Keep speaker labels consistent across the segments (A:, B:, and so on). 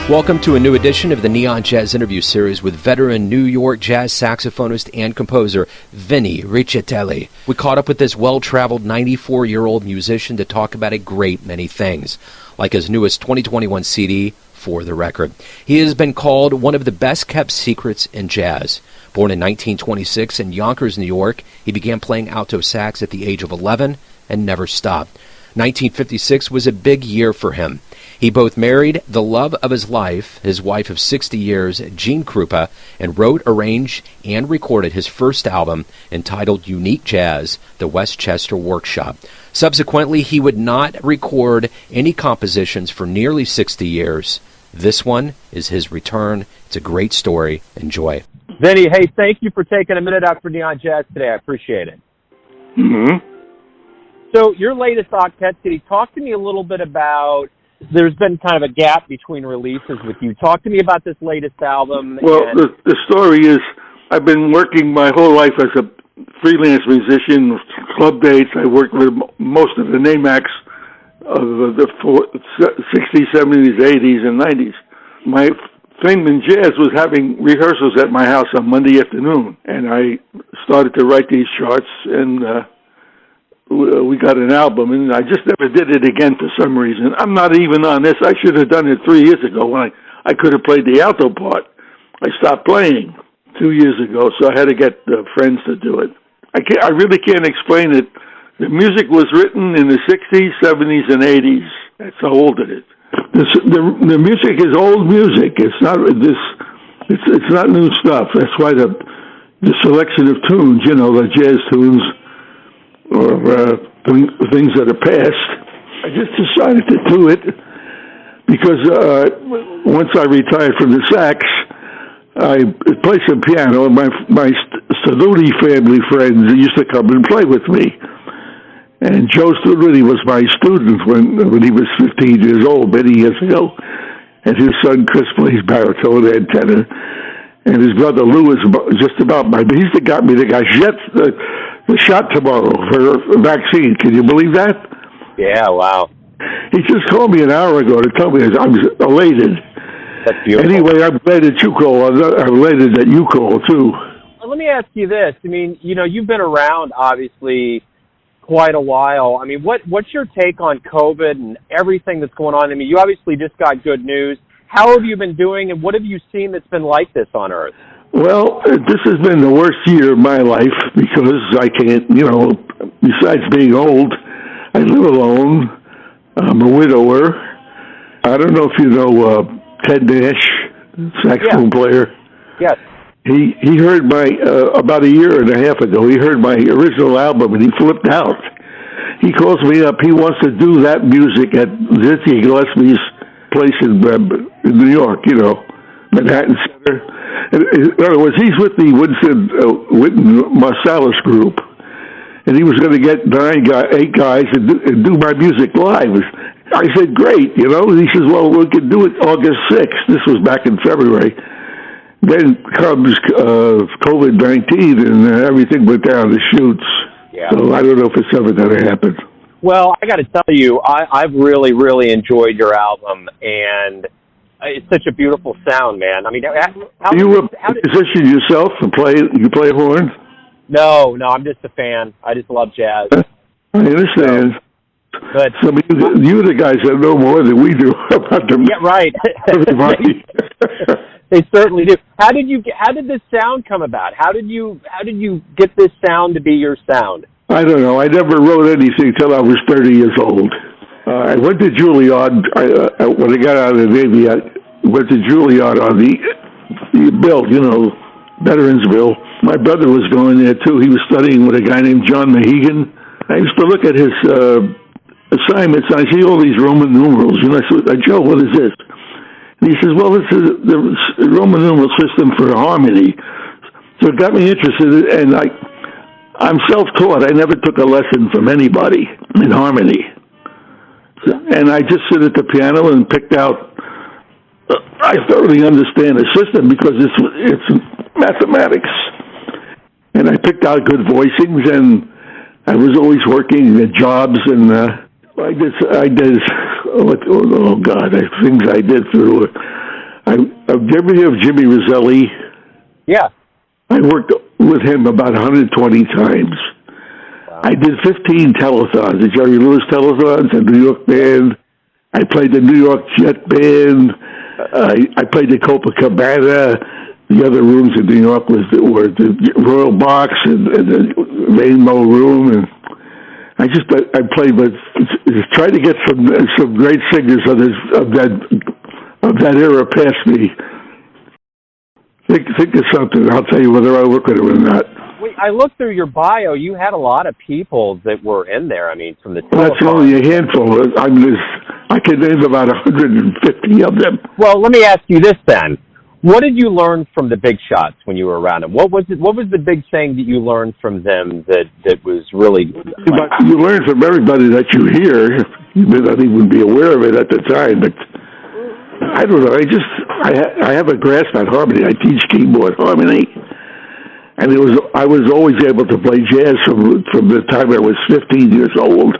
A: Welcome to a new edition of the Neon Jazz interview series with veteran New York jazz saxophonist and composer Vinnie Riccitelli. We caught up with this well-traveled 94-year-old musician to talk about a great many things, like his newest 2021 CD, For the Record. He has been called one of the best-kept secrets in jazz. Born in 1926 in Yonkers, New York, he began playing alto sax at the age of 11 and never stopped. 1956 was a big year for him. He both married the love of his life, his wife of 60 years, Jean Krupa, and wrote, arranged, and recorded his first album entitled UniqueJazz, the Westchester Workshop. Subsequently, he would not record any compositions for nearly 60 years. This one is his return. It's a great story. Enjoy.
B: Vinnie, hey, thank you for taking a minute out for Neon Jazz today. I appreciate it.
C: Mm-hmm.
B: So your latest octet, City, talk to me a little bit about, there's been kind of a gap between releases with you. Talk to me about this latest album.
C: Well, the story is I've been working my whole life as a freelance musician, club dates. I worked with most of the name acts of the 60s, 70s, 80s, and 90s. My thing in jazz was having rehearsals at my house on Monday afternoon, and I started to write these charts, and we got an album, and I just never did it again for some reason. I'm not even on this. I should have done it 3 years ago when I could have played the alto part. I stopped playing 2 years ago, so I had to get friends to do it. I really can't explain it. The music was written in the 60s, 70s, and 80s. That's how old it is. The music is old music. It's not It's not new stuff. That's why the selection of tunes, the jazz tunes, or things that are past. I just decided to do it because once I retired from the sax, I played some piano, and my Saluti family friends used to come and play with me. And Joe Saluti was my student when he was 15 years old, many years ago. And his son Chris plays baritone and tenor. And his brother Lou is just about he's the got me the shot tomorrow for a vaccine. Can you believe that?
B: Yeah, wow.
C: He just called me an hour ago to tell me I'm elated.
B: That's beautiful.
C: Anyway, I'm glad that you called. I'm elated that you called, too.
B: Let me ask you this. I mean, you've been around, obviously, quite a while. I mean, what's your take on COVID and everything that's going on? I mean, you obviously just got good news. How have you been doing, and what have you seen that's been like this on Earth?
C: Well, this has been the worst year of my life because I can't, besides being old, I live alone. I'm a widower. I don't know if you know Ted Nash, saxophone player.
B: Yes.
C: He heard about a year and a half ago, he heard my original album and he flipped out. He calls me up. He wants to do that music at Dizzy Gillespie's place in New York, Manhattan Center. In other words, he's with the Wynton Marsalis group, and he was going to get 8 guys and do my music live. I said, great, He says, well, we can do it August 6th. This was back in February. Then comes COVID-19, and everything went down the chutes.
B: Yeah.
C: So I don't know if it's ever going to happen.
B: Well, I got to tell you, I've really, really enjoyed your album, and it's such a beautiful sound, man. I mean,
C: Are you a musician yourself? You play horn?
B: No, I'm just a fan. I just love jazz.
C: I understand.
B: But
C: some of you the guys that know more than we do about them.
B: Yeah, right.
C: Everybody.
B: They certainly do. How did this sound come about? How did you get this sound to be your sound?
C: I don't know. I never wrote anything till I was 30 years old. I went to Juilliard. When I got out of the Navy, I went to Juilliard on the bill, Veterans Bill. My brother was going there, too. He was studying with a guy named John Mahegan. I used to look at his assignments, and I see all these Roman numerals. And I said, Joe, what is this? And he says, well, this is the Roman numeral system for harmony. So it got me interested, and I'm self-taught. I never took a lesson from anybody in harmony. And I just sit at the piano and picked out, I thoroughly understand the system because it's mathematics. And I picked out good voicings, and I was always working at jobs, and I did things I did through I've never heard of Jimmy Riccitelli.
B: Yeah.
C: I worked with him about 120 times.
B: Wow.
C: I did 15 telethons, the Jerry Lewis telethons, the New York band. I played the New York Jet band. I played the Copacabana. The other rooms in New York were the Royal Box and the Rainbow Room, and I played, but trying to get some great singers of that era past me. Think of something. I'll tell you whether I work with them or not.
B: Wait, I looked through your bio. You had a lot of people that were in there. I mean, from the
C: Well, that's only a handful. I can name about 150 of them.
B: Well, let me ask you this then. What did you learn from the big shots when you were around them? What was the big thing that you learned from them that was really?
C: You learn from everybody that you hear. You may not even be aware of it at the time, but I don't know. I have a grasp on harmony. I teach keyboard harmony, and I was always able to play jazz from the time I was 15 years old.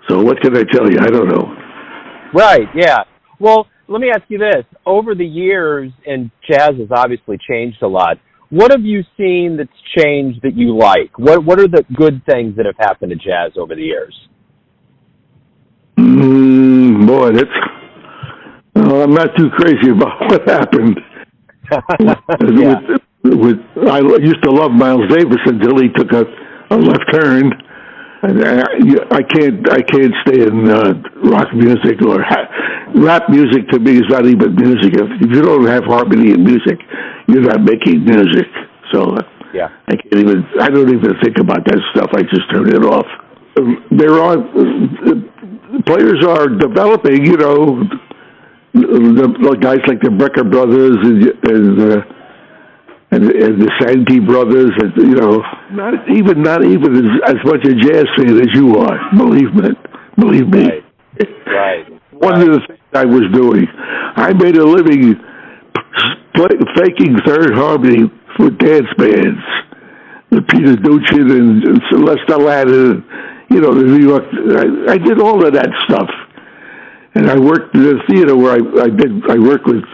C: So what can I tell you? I don't know.
B: Right. Yeah. Well, let me ask you this. Over the years, and jazz has obviously changed a lot, what have you seen that's changed that you like? What are the good things that have happened to jazz over the years?
C: Boy, I'm not too crazy about what happened.
B: Yeah.
C: I used to love Miles Davis until he took a left turn. I can't stand rock music or rap music. To me is not even music. If you don't have harmony in music, you're not making music. So
B: yeah,
C: I don't even think about that stuff. I just turn it off. Players are developing. You know, the guys like the Brecker brothers and the Sankey brothers, and, you know, not even as much a jazz fan as you are. Believe me.
B: Right.
C: One of the things I was doing, I made a living faking third harmony for dance bands. Peter Duchin and Celeste Aladdin, you know, the New York. I did all of that stuff, and I worked in a theater where I worked with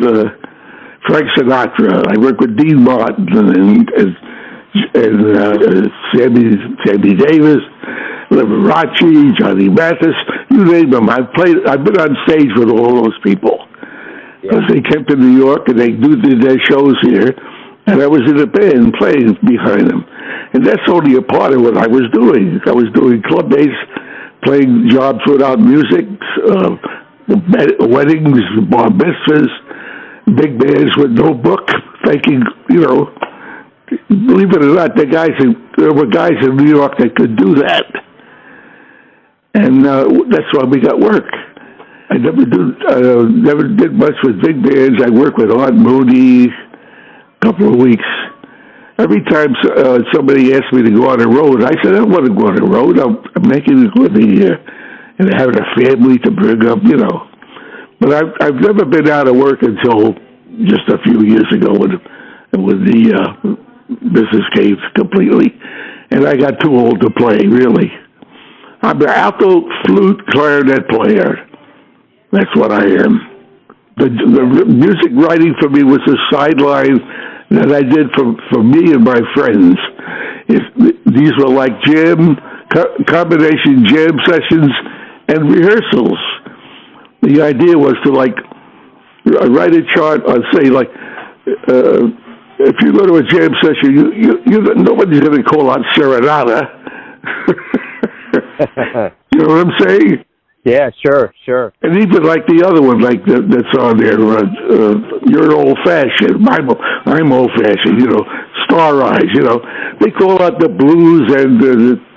C: Frank Sinatra. I worked with Dean Martin and Sammy Davis, Liberace, Johnny Mathis. You name them. I've been on stage with all those people. Because they came to New York and they did their shows here, and I was in a band playing behind them. And that's only a part of what I was doing. I was doing club bass, playing jobs without music, weddings, bar mitzvahs, big bands with no book, thinking, you know, believe it or not, there were guys in New York that could do that. And that's why we got work. I never did much with big bands. I worked with Art Mooney a couple of weeks. Every time somebody asked me to go on the road, I said, I don't want to go on the road. I'm making a living here and having a family to bring up, you know. But I've never been out of work until just a few years ago when the business caved completely. And I got too old to play, really. I'm an alto flute clarinet player. That's what I am. The music writing for me was a sideline that I did for me and my friends. These were like combination jam sessions and rehearsals. The idea was to write a chart on, say, if you go to a jam session, nobody's going to call out Serenata. You know what I'm saying?
B: Yeah, sure.
C: And even like the other one, that's on there, you're old-fashioned. I'm old-fashioned, you know, Star Eyes, you know. They call out the blues, and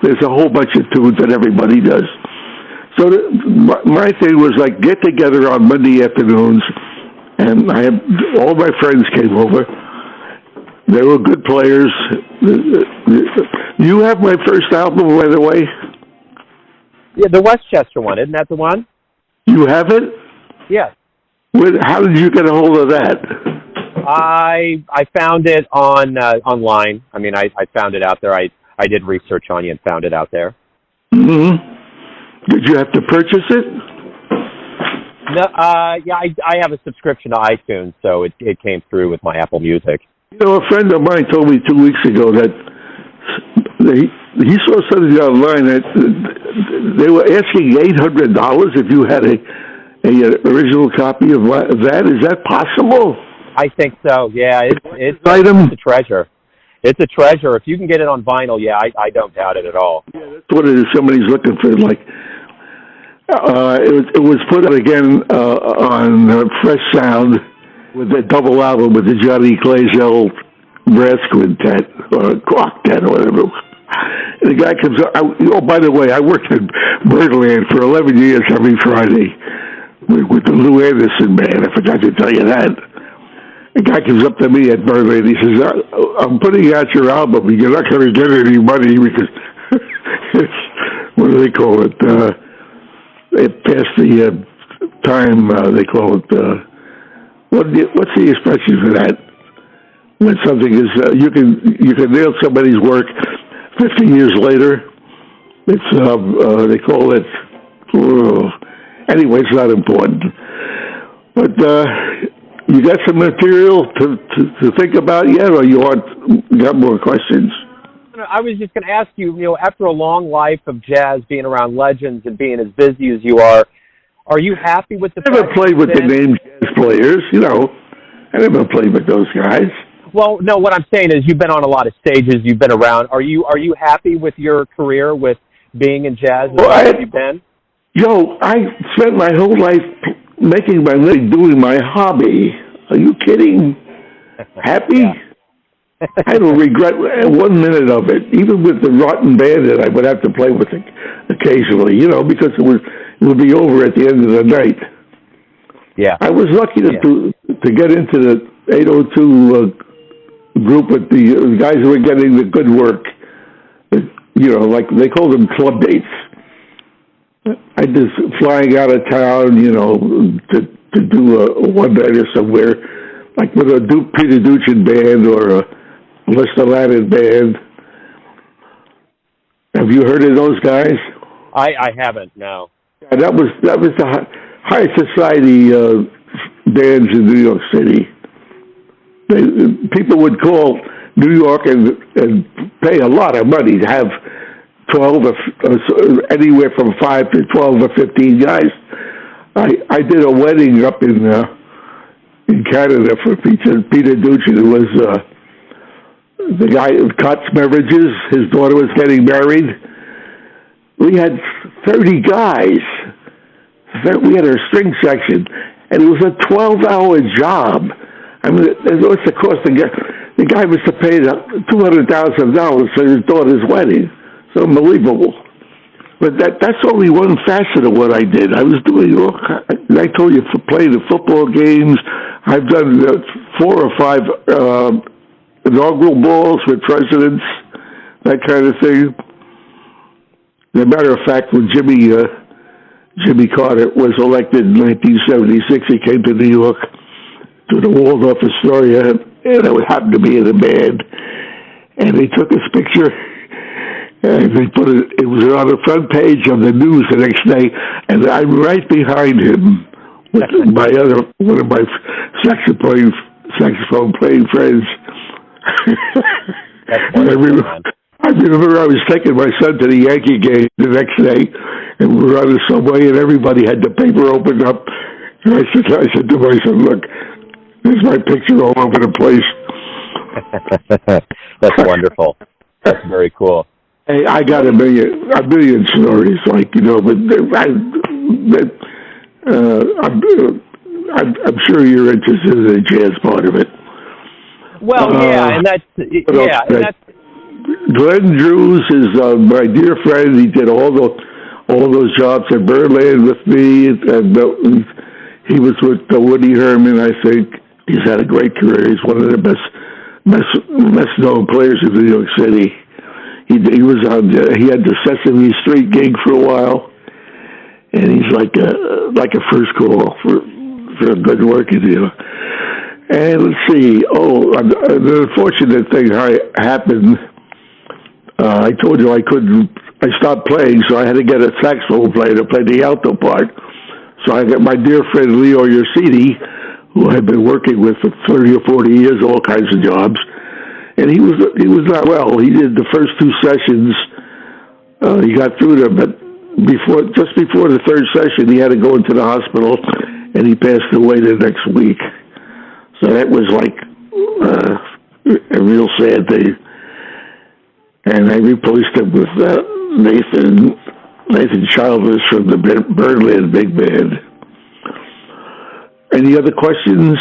C: there's a whole bunch of tunes that everybody does. So my thing was get together on Monday afternoons, and all my friends came over. They were good players. You have my first album, by the way?
B: Yeah, the Westchester one. Isn't that the one?
C: You have it?
B: Yeah.
C: How did you get a hold of that?
B: I found it online. I mean, I found it out there. I did research on you and found it out there.
C: Mm-hmm. Did you have to purchase it?
B: No, yeah, I have a subscription to iTunes, so it came through with my Apple Music.
C: You know, a friend of mine told me 2 weeks ago that he saw something online that they were asking $800 if you had a original copy of that. Is that possible?
B: I think so. Yeah, it's a treasure. It's a treasure. If you can get it on vinyl, yeah, I don't doubt it at all.
C: Yeah, that's what it is. Somebody's looking for like. It was put out again on Fresh Sound with the double album with the Johnny Clayzell brass quintet or quartet or whatever. And the guy comes up. Oh, by the way, I worked in Birdland for 11 years every Friday with the Lou Anderson band. I forgot to tell you that. The guy comes up to me at Birdland. He says, "I'm putting out your album. You're not going to get any money because what do they call it? It passed the time. They call it what's the expression for that? When something is you can nail somebody's work 50 years later. It's they call it. Anyway, it's not important. But you got some material to think about yet, or you got more questions?
B: I was just going to ask you, after a long life of jazz, being around legends and being as busy as you are you happy with the?
C: I never played with the name jazz players, I never played with those guys.
B: Well, no, what I'm saying is you've been on a lot of stages, you've been around. Are you happy with your career, with being in jazz as long as you've been?
C: I spent my whole life making my living doing my hobby. Are you kidding? Happy?
B: Yeah.
C: I don't regret 1 minute of it, even with the rotten band that I would have to play with occasionally, because it would be over at the end of the night.
B: Yeah.
C: I was lucky to get into the 802 group with the guys who were getting the good work. Like they called them club dates. I just flying out of town, to do a one-nighter somewhere, like with a Peter Duchin band or a Lester Latin band. Have you heard of those guys?
B: I haven't, no.
C: Yeah, that was the high society bands in New York City. People would call New York and pay a lot of money to have 12 or anywhere from 5 to 12 or 15 guys. I did a wedding up in Canada for Peter Duchin, who was the guy who cuts beverages. His daughter was getting married. We had 30 guys. We had a string section, and it was a 12-hour job. I mean, what's the cost? The guy was to pay $200,000 for his daughter's wedding. It's unbelievable. But that's only one facet of what I did. I was doing I told you, playing the football games. I've done 4 or 5 inaugural balls with presidents, that kind of thing. As a matter of fact, when Jimmy Carter was elected in 1976, he came to New York to the Waldorf Astoria, and I happened to be in the band. And they took his picture, and they put it was on the front page of the news the next day, and I'm right behind him with one of my saxophone playing friends. I remember I was taking my son to the Yankee game the next day, and we were on the subway, and everybody had the paper opened up. And I said to my son, "Look, there's my picture all over the place."
B: That's wonderful. That's very cool.
C: Hey, I got a million stories, but I'm sure you're interested in the jazz part of it.
B: Well, and that's
C: Glenn Drews is my dear friend. He did all those jobs at Birdland with me, and he was with Woody Herman. I think he's had a great career. He's one of the best known players in New York City. He was on. He had the Sesame Street gig for a while, and he's like a first call for a good working deal. And let's see. The unfortunate thing happened. I told you I stopped playing, so I had to get a saxophone player to play the alto part. So I got my dear friend Leo Ursini, who I've been working with for 30 or 40 years, all kinds of jobs, and he was not well. He did the first two sessions. He got through them, but just before the third session, he had to go into the hospital, and he passed away the next week. So that was like a real sad thing. And I replaced him with Nathan Childers from the Birdland Big Band. Any other questions?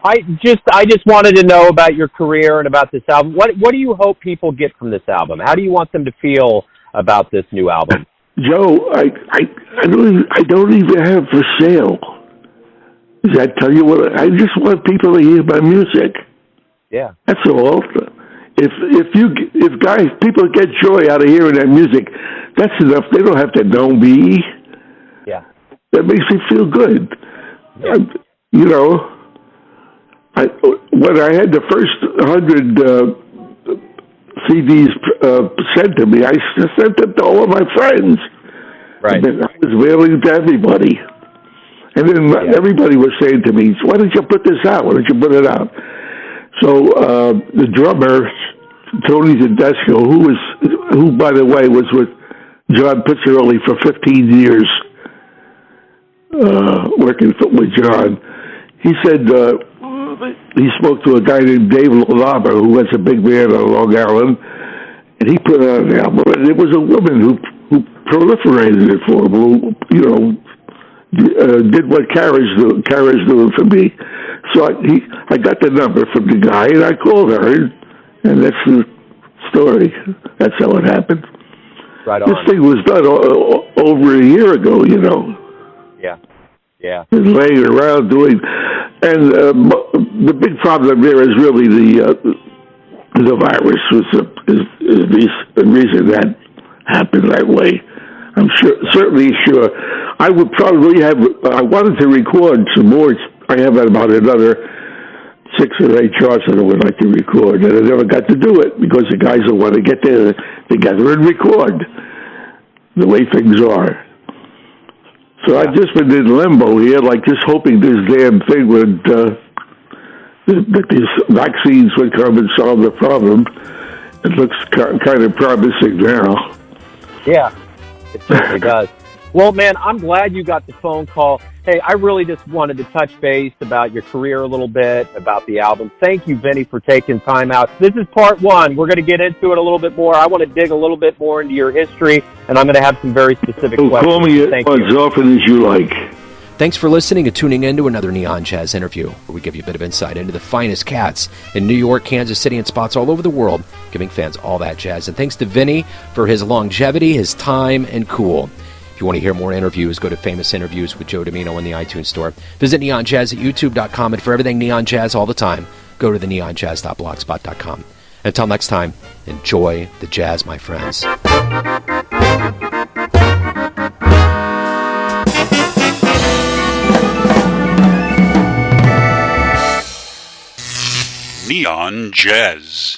B: I just wanted to know about your career and about this album. What do you hope people get from this album? How do you want them to feel about this new album?
C: Joe, I don't even have for sale. Does that tell you what? I just want people to hear my music.
B: Yeah,
C: that's all. If people get joy out of hearing that music, that's enough. They don't have to know me.
B: Yeah,
C: that makes me feel good. Yeah. You know, when I had the first 100 CDs sent to me, I sent them to all of my friends.
B: Right.
C: And I was mailing to everybody. And then everybody was saying to me, why don't you put this out? Why don't you put it out? So the drummer, Tony Tedesco, who by the way was with John Pizzarelli for 15 years, working with John, he said he spoke to a guy named Dave Lalama, who was a big man on Long Island, and he put out an album, and it was a woman who proliferated it for him, who, you know, did what Kara's doing for me. So I got the number from the guy, and I called her, and that's the story. That's how it happened.
B: Right on.
C: This thing was done over a year ago, you know.
B: Yeah.
C: Laying around doing, and the big problem there is really the virus is the reason that happened that way. I'm certainly sure. I would probably have. I wanted to record some more. I have about another 6 or 8 charts that I would like to record, and I never got to do it because the guys don't want to get together and record the way things are. So I've just been in limbo here, like just hoping this damn thing would, that these vaccines would come and solve the problem. It looks kind of promising now.
B: Yeah, it certainly does. Well, man, I'm glad you got the phone call. Hey, I really just wanted to touch base about your career a little bit, about the album. Thank you, Vinnie, for taking time out. This is part one. We're going to get into it a little bit more. I want to dig a little bit more into your history, and I'm going to have some very specific questions.
C: Call me as often as you like.
A: Thanks for listening and tuning in to another Neon Jazz interview, where we give you a bit of insight into the finest cats in New York, Kansas City, and spots all over the world, giving fans all that jazz. And thanks to Vinnie for his longevity, his time, and cool. If you want to hear more interviews, go to Famous Interviews with Joe Domino in the iTunes Store. Visit NeonJazz at YouTube.com, and for everything Neon Jazz all the time, go to the neonjazz.blogspot.com. Until next time, enjoy the jazz, my friends.
D: Neon Jazz.